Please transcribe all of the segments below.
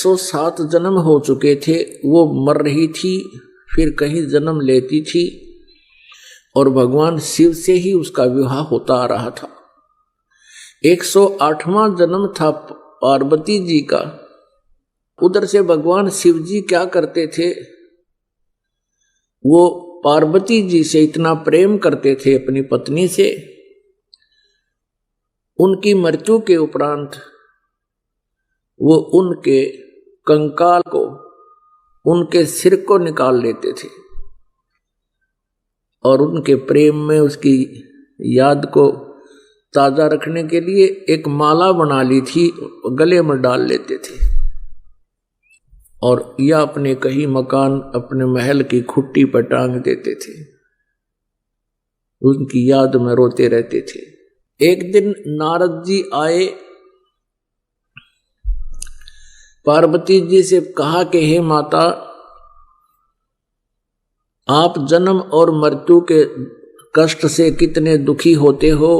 107 जन्म हो चुके थे, वो मर रही थी, फिर कहीं जन्म लेती थी और भगवान शिव से ही उसका विवाह होता आ रहा था। 108वां जन्म था पार्वती जी का। उधर से भगवान शिव जी क्या करते थे, वो पार्वती जी से इतना प्रेम करते थे अपनी पत्नी से, उनकी मृत्यु के उपरांत वो उनके कंकाल को, उनके सिर को निकाल लेते थे और उनके प्रेम में उसकी याद को ताजा रखने के लिए एक माला बना ली थी, गले में डाल लेते थे और या अपने कहीं मकान, अपने महल की खुट्टी पर टांग देते थे। उनकी याद में रोते रहते थे। एक दिन नारद जी आए, पार्वती जी से कहा कि हे माता, आप जन्म और मृत्यु के कष्ट से कितने दुखी होते हो।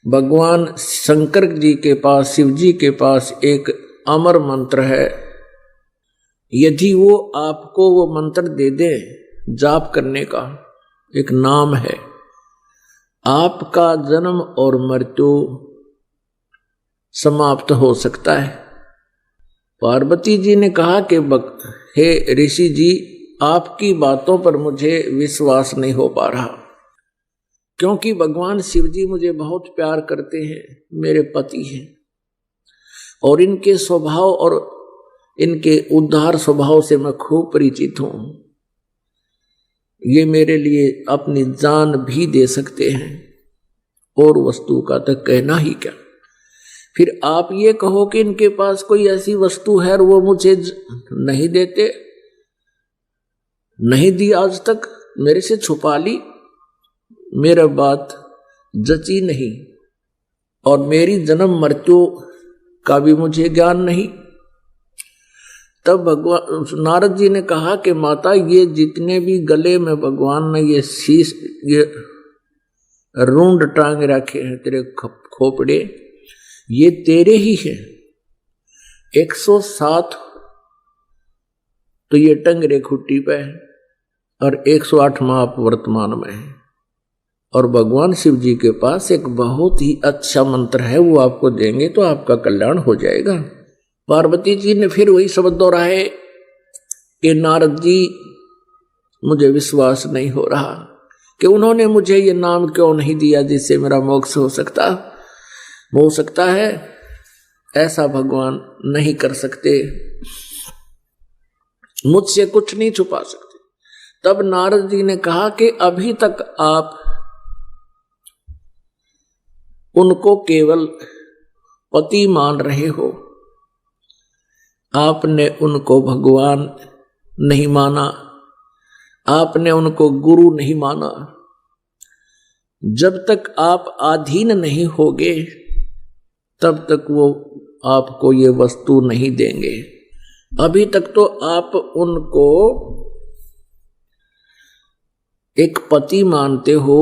भगवान शंकर जी के पास, शिव जी के पास एक अमर मंत्र है, यदि वो आपको वो मंत्र दे दे, जाप करने का एक नाम है, आपका जन्म और मृत्यु समाप्त हो सकता है। पार्वती जी ने कहा कि हे ऋषि जी, आपकी बातों पर मुझे विश्वास नहीं हो पा रहा, क्योंकि भगवान शिव जी मुझे बहुत प्यार करते हैं, मेरे पति हैं और इनके स्वभाव और इनके उदार स्वभाव से मैं खूब परिचित हूं। ये मेरे लिए अपनी जान भी दे सकते हैं और वस्तु का तो कहना ही क्या। फिर आप ये कहो कि इनके पास कोई ऐसी वस्तु है और वो मुझे नहीं देते, नहीं दी आज तक, मेरे से छुपा ली, मेरा बात जची नहीं और मेरी जन्म मृत्यु का भी मुझे ज्ञान नहीं। तब भगवान नारद जी ने कहा कि माता, ये जितने भी गले में भगवान ने ये शीश, ये रूंड टांग रखे हैं तेरे खोपड़े, ये तेरे ही है। 107 तो ये टंगरे खुट्टी पे है और 108वां आप वर्तमान में है। और भगवान शिव जी के पास एक बहुत ही अच्छा मंत्र है, वो आपको देंगे तो आपका कल्याण हो जाएगा। पार्वती जी ने फिर वही शब्द दोहराए कि नारद जी, मुझे विश्वास नहीं हो रहा कि उन्होंने मुझे ये नाम क्यों नहीं दिया जिससे मेरा मोक्ष हो सकता है। ऐसा भगवान नहीं कर सकते, मुझसे कुछ नहीं छुपा सकते। तब नारद जी ने कहा कि अभी तक आप उनको केवल पति मान रहे हो, आपने उनको भगवान नहीं माना, आपने उनको गुरु नहीं माना। जब तक आप अधीन नहीं होगे तब तक वो आपको ये वस्तु नहीं देंगे। अभी तक तो आप उनको एक पति मानते हो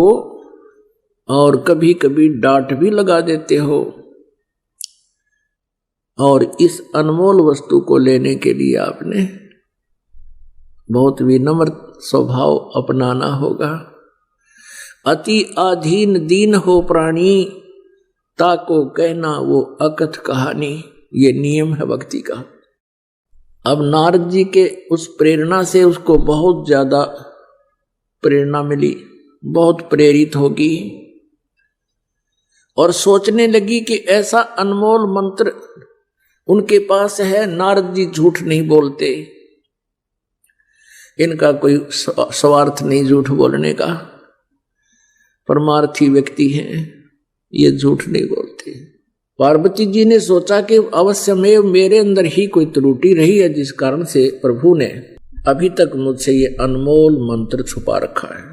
और कभी कभी डांट भी लगा देते हो, और इस अनमोल वस्तु को लेने के लिए आपने बहुत विनम्र स्वभाव अपनाना होगा। अति अधीन दीन हो प्राणी, ताको कहना वो अकथ कहानी, ये नियम है भक्ति का। अब नारद जी के उस प्रेरणा से उसको बहुत ज्यादा प्रेरणा मिली, बहुत प्रेरित होगी और सोचने लगी कि ऐसा अनमोल मंत्र उनके पास है। नारद जी झूठ नहीं बोलते, इनका कोई स्वार्थ नहीं झूठ बोलने का, परमार्थी व्यक्ति हैं, ये झूठ नहीं बोलते। पार्वती जी ने सोचा कि अवश्य में मेरे अंदर ही कोई त्रुटि रही है, जिस कारण से प्रभु ने अभी तक मुझसे ये अनमोल मंत्र छुपा रखा है।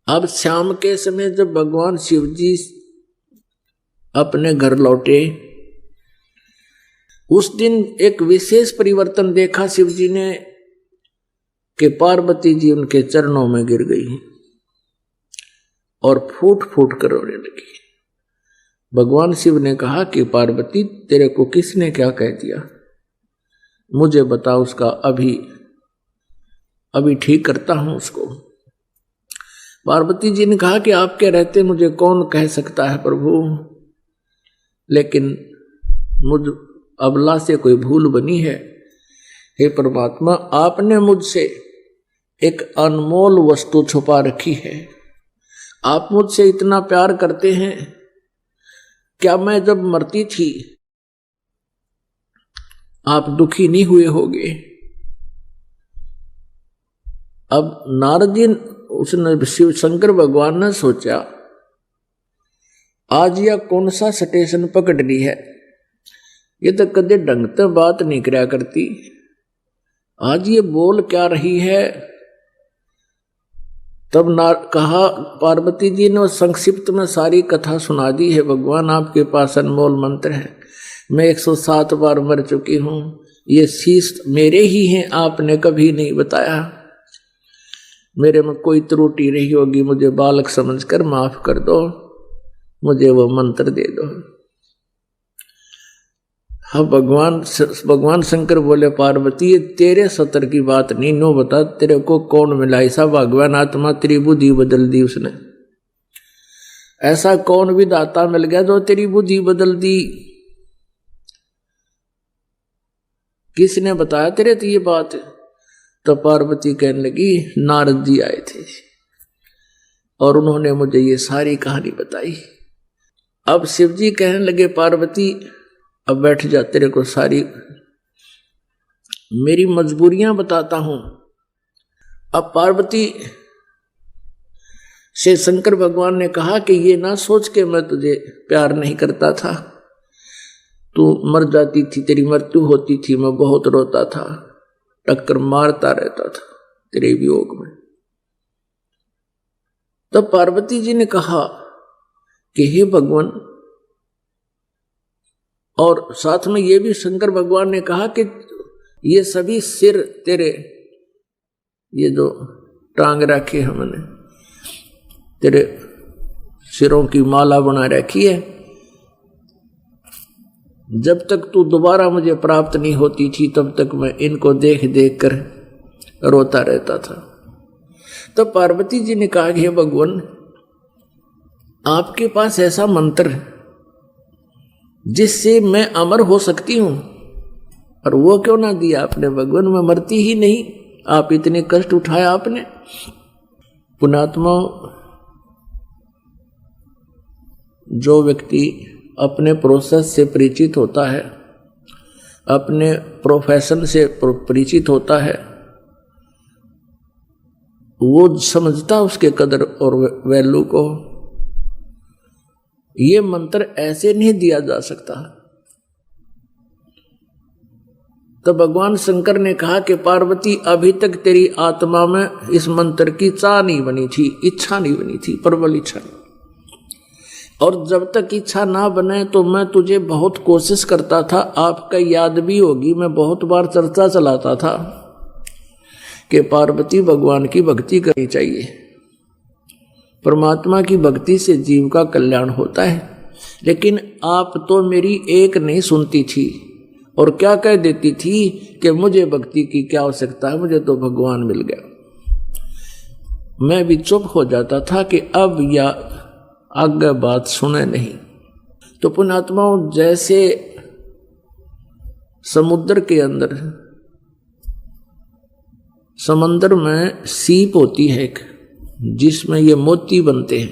अब शाम के समय जब भगवान शिव जी अपने घर लौटे, उस दिन एक विशेष परिवर्तन देखा शिव जी ने कि पार्वती जी उनके चरणों में गिर गई और फूट फूट कर रोने लगी। भगवान शिव ने कहा कि पार्वती, तेरे को किसने क्या कह दिया? मुझे बता, उसका अभी ठीक करता हूं उसको। पार्वती जी ने कहा कि आपके रहते मुझे कौन कह सकता है प्रभु, लेकिन मुझ अबला से कोई भूल बनी है। हे परमात्मा, आपने मुझसे एक अनमोल वस्तु छुपा रखी है। आप मुझसे इतना प्यार करते हैं, क्या मैं जब मरती थी आप दुखी नहीं हुए होगे? अब नारद जी, उसने शिव शंकर भगवान ने सोचा आज यह कौन सा स्टेशन पकड़ ली है, ये तो कदे ढंग से बात नहीं करया करती, आज ये बोल क्या रही है। तब कहा, पार्वती जी ने संक्षिप्त में सारी कथा सुना दी है। भगवान आपके पास अनमोल मंत्र है, मैं 107 बार मर चुकी हूं, ये शीश मेरे ही हैं, आपने कभी नहीं बताया। मेरे में कोई त्रुटि रही होगी, मुझे बालक समझकर माफ कर दो, मुझे वो मंत्र दे दो। हाँ, भगवान शंकर बोले, पार्वती ये तेरे सतर की बात नहीं, नो बता तेरे को कौन मिला ऐसा भगवान आत्मा, तेरी बुद्धि बदल दी उसने। ऐसा कौन विधाता मिल गया जो तेरी बुद्धि बदल दी? किसने बताया तेरे तो ये बात? तो पार्वती कहने लगी, नारद जी आए थे और उन्होंने मुझे ये सारी कहानी बताई। अब शिव जी कहने लगे, पार्वती अब बैठ जा, तेरे को सारी मेरी मजबूरियां बताता हूं। अब पार्वती से शंकर भगवान ने कहा कि ये ना सोच के मैं तुझे प्यार नहीं करता था, तू मर जाती थी, तेरी मृत्यु होती थी, मैं बहुत रोता था, टक्कर मारता रहता था तेरे वियोग में। तब पार्वती जी ने कहा कि हे भगवान, और साथ में ये भी शंकर भगवान ने कहा कि ये सभी सिर तेरे, ये जो टांग रखे हमने, तेरे सिरों की माला बना रखी है, जब तक तू दोबारा मुझे प्राप्त नहीं होती थी तब तक मैं इनको देख देख कर रोता रहता था। तो पार्वती जी ने कहा कि हे भगवान, आपके पास ऐसा मंत्र है जिससे मैं अमर हो सकती हूं, और वो क्यों ना दिया आपने भगवान? मैं मरती ही नहीं, आप इतने कष्ट उठाया आपने। पुणात्मा, जो व्यक्ति अपने प्रोसेस से परिचित होता है, अपने प्रोफेशन से परिचित होता है, वो समझता उसके कदर और वैल्यू को। ये मंत्र ऐसे नहीं दिया जा सकता। तो भगवान शंकर ने कहा कि पार्वती, अभी तक तेरी आत्मा में इस मंत्र की चाह नहीं बनी थी, इच्छा नहीं बनी थी, प्रबल इच्छा नहीं। और जब तक इच्छा ना बने तो मैं तुझे बहुत कोशिश करता था, आपका याद भी होगी, मैं बहुत बार चर्चा चलाता था कि पार्वती भगवान की भक्ति करनी चाहिए, परमात्मा की भक्ति से जीव का कल्याण होता है। लेकिन आप तो मेरी एक नहीं सुनती थी और क्या कह देती थी कि मुझे भक्ति की क्या आवश्यकता है, मुझे तो भगवान मिल गया। मैं भी चुप हो जाता था कि अब या आगे बात सुने नहीं। तो पुण्यात्माओं, जैसे समुद्र के अंदर, समंदर में सीप होती है एक, जिसमें ये मोती बनते हैं।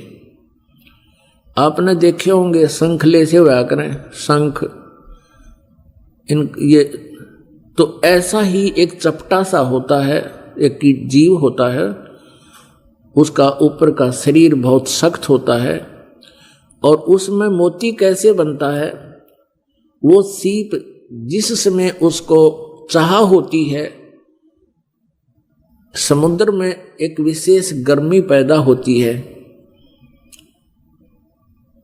आपने देखे होंगे शंखले से होया करें, शंख इन ये, तो ऐसा ही एक चपटा सा होता है, एक जीव होता है, उसका ऊपर का शरीर बहुत सख्त होता है, और उसमें मोती कैसे बनता है? वो सीप जिस समय उसको चाह होती है, समुद्र में एक विशेष गर्मी पैदा होती है,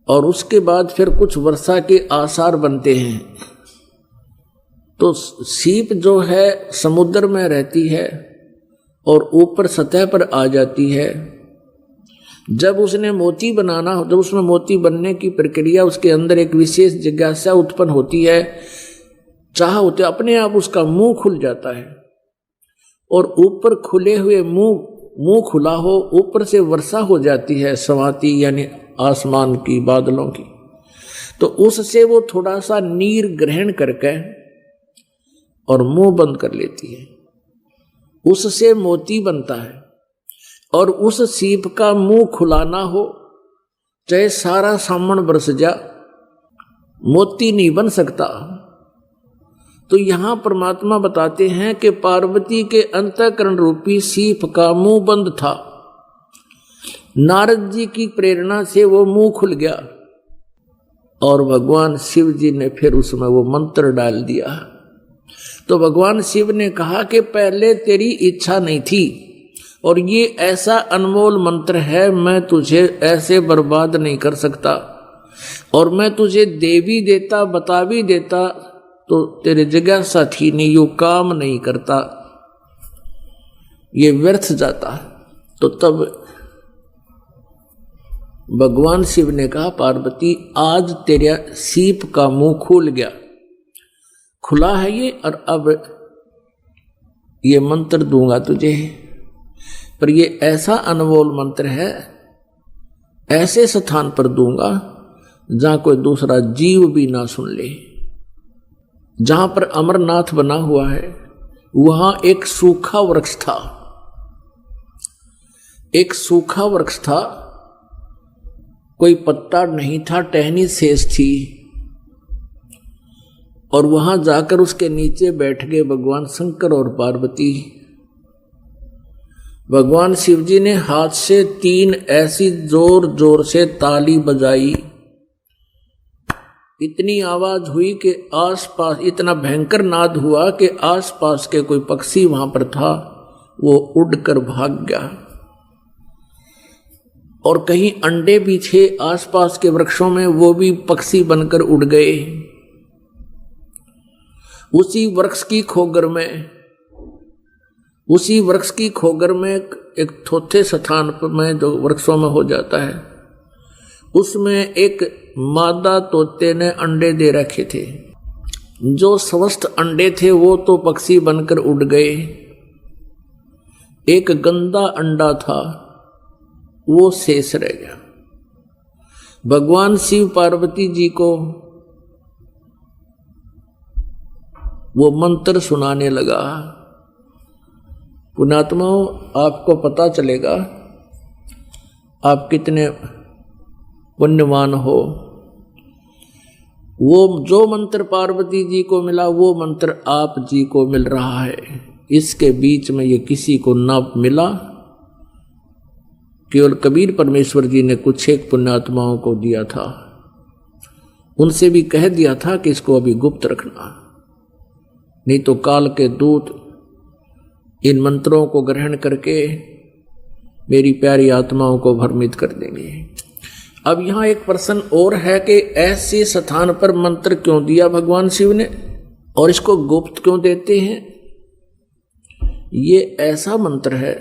और उसके बाद फिर कुछ वर्षा के आसार बनते हैं। तो सीप जो है समुद्र में रहती है और ऊपर सतह पर आ जाती है। जब उसने मोती बनाना, जब उसमें मोती बनने की प्रक्रिया, उसके अंदर एक विशेष जिज्ञासा उत्पन्न होती है चाह होते अपने आप उसका मुंह खुल जाता है, और ऊपर खुले हुए मुंह खुला हो, ऊपर से वर्षा हो जाती है सवाती यानी आसमान की, बादलों की, तो उससे वो थोड़ा सा नीर ग्रहण करके और मुंह बंद कर लेती है, उससे मोती बनता है। और उस सीप का मुंह खुलाना हो, चाहे सारा सामन बरस जा, मोती नहीं बन सकता। तो यहां परमात्मा बताते हैं कि पार्वती के अंतःकरण रूपी सीप का मुंह बंद था, नारद जी की प्रेरणा से वो मुंह खुल गया, और भगवान शिव जी ने फिर उसमें वो मंत्र डाल दिया। तो भगवान शिव ने कहा कि पहले तेरी इच्छा नहीं थी, और ये ऐसा अनमोल मंत्र है, मैं तुझे ऐसे बर्बाद नहीं कर सकता, और मैं तुझे दे भी देता, बता भी देता, तो तेरे जिज्ञासा थी नहीं, यो काम नहीं करता, ये व्यर्थ जाता। तो तब भगवान शिव ने कहा, पार्वती आज तेरा सीप का मुंह खुल गया, खुला है ये, और अब ये मंत्र दूंगा तुझे, पर ये ऐसा अनमोल मंत्र है, ऐसे स्थान पर दूंगा जहां कोई दूसरा जीव भी ना सुन ले। जहां पर अमरनाथ बना हुआ है वहां एक सूखा वृक्ष था, एक सूखा वृक्ष था, कोई पत्ता नहीं था, टहनी शेष थी, और वहां जाकर उसके नीचे बैठ गए भगवान शंकर और पार्वती। भगवान शिव जी ने हाथ से 3 ऐसी जोर जोर से ताली बजाई, इतनी आवाज हुई कि आसपास, इतना भयंकर नाद हुआ कि आसपास के कोई पक्षी वहां पर था वो उड़कर भाग गया, और कहीं अंडे भी थे आसपास के वृक्षों में, वो भी पक्षी बनकर उड़ गए। उसी वृक्ष की खोगर में एक थोथे स्थान पर में जो वृक्षों में हो जाता है, उसमें एक मादा तोते ने अंडे दे रखे थे। जो स्वस्थ अंडे थे वो तो पक्षी बनकर उड़ गए, एक गंदा अंडा था वो शेष रह गया। भगवान शिव पार्वती जी को वो मंत्र सुनाने लगा। पुण्यात्माओं, आपको पता चलेगा आप कितने पुण्यवान हो। वो जो मंत्र पार्वती जी को मिला वो मंत्र आप जी को मिल रहा है। इसके बीच में ये किसी को ना मिला, केवल कबीर परमेश्वर जी ने कुछ एक पुण्यात्माओं को दिया था। उनसे भी कह दिया था कि इसको अभी गुप्त रखना, नहीं तो काल के दूत इन मंत्रों को ग्रहण करके मेरी प्यारी आत्माओं को भ्रमित कर देंगे। अब यहां एक प्रश्न और है कि ऐसे स्थान पर मंत्र क्यों दिया भगवान शिव ने, और इसको गुप्त क्यों देते हैं? ये ऐसा मंत्र है,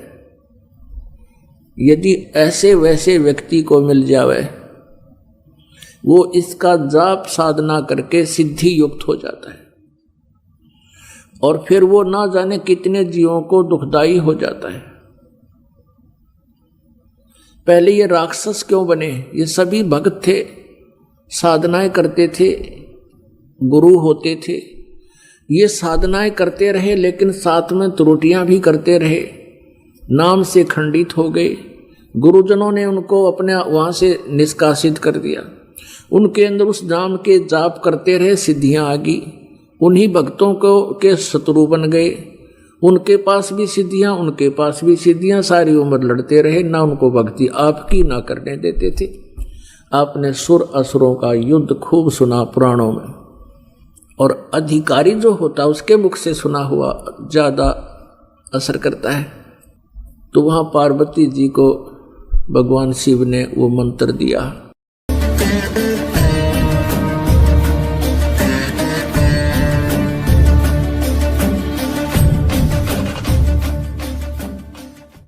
यदि ऐसे वैसे व्यक्ति को मिल जावे वो इसका जाप साधना करके सिद्धि युक्त हो जाता है, और फिर वो ना जाने कितने जीवों को दुखदाई हो जाता है। पहले ये राक्षस क्यों बने? ये सभी भक्त थे, साधनाएं करते थे, गुरु होते थे। ये साधनाएं करते रहे लेकिन साथ में त्रुटियां भी करते रहे, नाम से खंडित हो गए। गुरुजनों ने उनको अपने वहां से निष्कासित कर दिया। उनके अंदर उस नाम के जाप करते रहे, सिद्धियां आ गई। उन्हीं भक्तों को के शत्रु बन गए। उनके पास भी सिद्धियां, उनके पास भी सिद्धियां, सारी उम्र लड़ते रहे, ना उनको भक्ति आपकी ना करने देते थे। आपने सुर असुरों का युद्ध खूब सुना पुराणों में, और अधिकारी जो होता उसके मुख से सुना हुआ ज्यादा असर करता है। तो वहां पार्वती जी को भगवान शिव ने वो मंत्र दिया।